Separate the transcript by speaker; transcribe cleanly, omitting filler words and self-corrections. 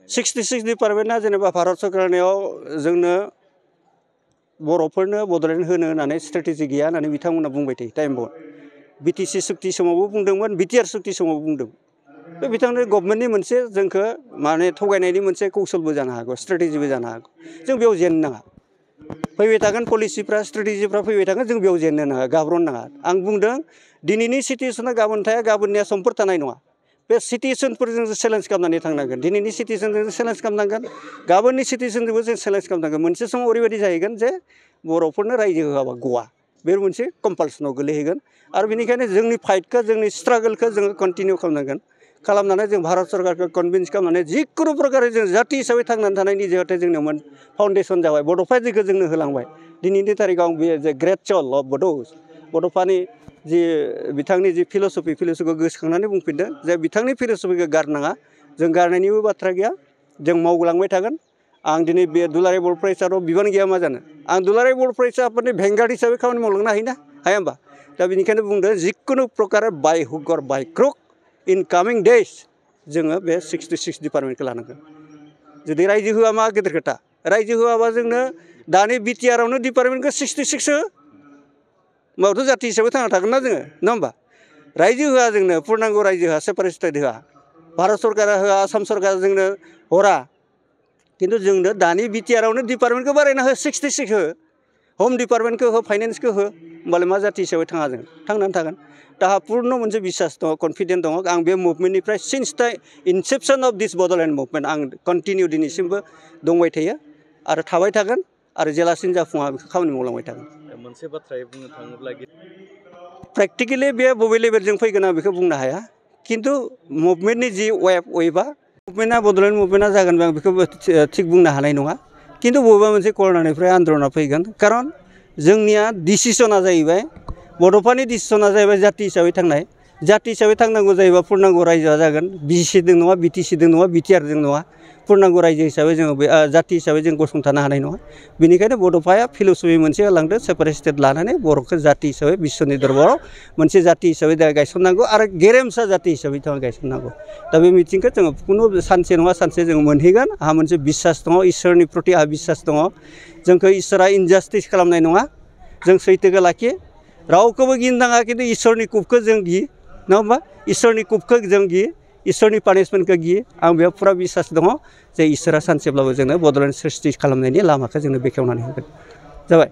Speaker 1: 66 डिपार्टमेन्टआ जेनेबा भारत सरकारनियाव जोंनो बर'फोरनो बड'लेण्ड होनो होननानै स्ट्रेटेजि गैया होननानै बिथांमोना बुंबाय थायो टाइम बर्ड बिटिसि सुक्ति समावबो बुंदोंमोन बिटिआर सुक्ति समावबो बुंदोंमोन बे बिथांनि गभर्नमेन्टनि मोनसे जोंखौ माने थगायनायनि मोनसे कौशलबो जानो हागौ स्ट्रेटेजिबो जानो हागौ जों बेयाव जेननो नाङा फैबाय थागोन पलिसिफ्रा स्ट्रेटेजिफ्रा फैबाय थागोन जों बेयाव जेननो नाङा गाब्र'नो नाङा आं बुंदों दिनैनि सिटुएसना गाबोन थाया गाबोननिया समफोर थानाय नङा बे सिटुएसनफोरजों जों चेलेन्ज खालामनानै थांनांगोन दिनैनि सिटुएसनजों जों चेलेन्ज खालामनांगोन गाबोननि सिटुएसनजोंबो जों चेलेन्ज खालामनांगोन मोनसे समाव ओरैबायदि जाहैगोन जे बर'फोरनो रायजो होआबा गवा बे मोनसे कम्पालसनाव गोलैहैगोन आरो बेनिखायनो जोंनि फाइटखौ जोंनि स्ट्रागोलखौ जोङो कन्टिनिउ खालामनांगोन खालामनानै जों भारत सरकारखौ कनभिन्स खालामनानै जिखुनु प्रकारै जों जाति हिसाबै थांनानै थानायनि जिहेतु जोंनियाव फाउन्डेसन जाबाय बड'फा जेखौ जोंनो होलांबाय दिनैनि थारिखआव बे जे ग्रेट चल अफ बड'फानि जि बिथांनि जि फिल'सफिखौ गोसोखांनानै बुंफिनदों जे बिथांनि फिल'सफिखौ गारनाङा जों गारनायनिबो बाथ्रा गैया जों मावलांबाय थागोन आं दिनै बे दुलाराय बर' फरायसालियाव बिबान गैया मा जानो आं दुलाराय बर' फरायसा आफादनि भेंगार्ड हिसाबै खामानि मावलांनो हायोना हाया होमबा दा बेनिखायनो बुंदों जिखुनु प्रकारै बाय हुक अर by crook in Kameng days जोङो बे 66 डिपार्टमेन्टखौ लानांगोन जुदि रायजो होआ मा गेदेर खोथा रायजो होआबा जोंनो दानि बिटिआरावनो डिपार्टमेन्टखौ 66 हो होमबाथ' जाति हिसाबै थांना थागोन ना जोङो नङा होमबा रायजो होआ जोंनो पुर्नांग रायजो होआ सेपारेट स्टेट होआ भारत सरकारा होआ आसाम सरकारा जोंनो हरा खिन्थु जोंनो दानि बिटिआरावनो डिपार्टमेन्टखौ बारायना हो 66 हो हम डिपार्टमेन्टखौ हो फाइनेन्सखौ हो होमबालाय मा जाति हिसाबै थाङा जों थांनानै थागोन दाहा पुर्ण मोनसे बिसास दङ कनफिडेन्ट दङ आं बे मुभमेन्टनिफ्राय सिन्स दा इनसेप्सन अफ दिस बड'लेण्ड मुभमेन्ट आं कन्टिनिउ दिनैसिमबो दंबाय थायो आरो थाबाय थागोन आरो जेलासिम जाफुङा बेखौ खामानि मावलांबाय थागोन
Speaker 2: मोनसे बाथ्रायै बुंनो थाङोब्ला
Speaker 1: प्रेक्टिकेलि बे बबे लेभेलजों फैगोन आं बेखौ बुंनो हाया खिन्थु मुभमेन्टनि जि वेबा मुभमेन्टआ बड'लेण्ड मुभमेन्टआ जागोन आं बेखौ थिग बुंनो हानाय नङा खिन्थु बबेबा मोनसे करनारनिफ्राय आन्दलना फैगोन खारन जोंनिया डिसिसना जाहैबाय बड'फानि डिसिसना जाहैबाय जाति हिसाबै थांनाय जाति हिसाबै थांनांगौ जायोबा पुर्नांग रायजोआ जागोन बिसिजों नङा बिटिसिजों नङा बिटिआरजों नङा पुर्नांग रायजो हिसाबै जोङो बे जाति हिसाबै जों गसंथानो हानाय नङा बेनिखायनो बड'फाया फिल'सफि मोनसे होलांदों सेपारेट स्टेट लानानै बर'खौ जाति हिसाबै बिश्वनि दरबाराव मोनसे जाति हिसाबै गायसननांगौ आरो गेरेमसा जाति हिसाबै गायसननांगौ दा बे मिटिंखौ जोङो खुनु सानसे नङा सानसे जोङो मोनहैगोन आंहा मोनसे बिसास दङ इसोरनि प्रति आंहा बिसास दङ जोंखौ इसोरा इनजास्टिस खालामनाय नङा जों सैथोखौ लाखियो रावखौबो गिनो नाङा खिन्थु इसोरनि कुपखौ जों गियो नङा होमबा इसोरनि कुपखौ जों गियो इसोरनि पानिशमेन्टखौ गियो आं बेयाव फुरा बिसास दङ जे इसोरा सानसेब्लाबो जोंनो बड'लेण्ड सृष्टि खालामनायनि लामाखौ जोंनो बेखेवनानै होगोन जाबाय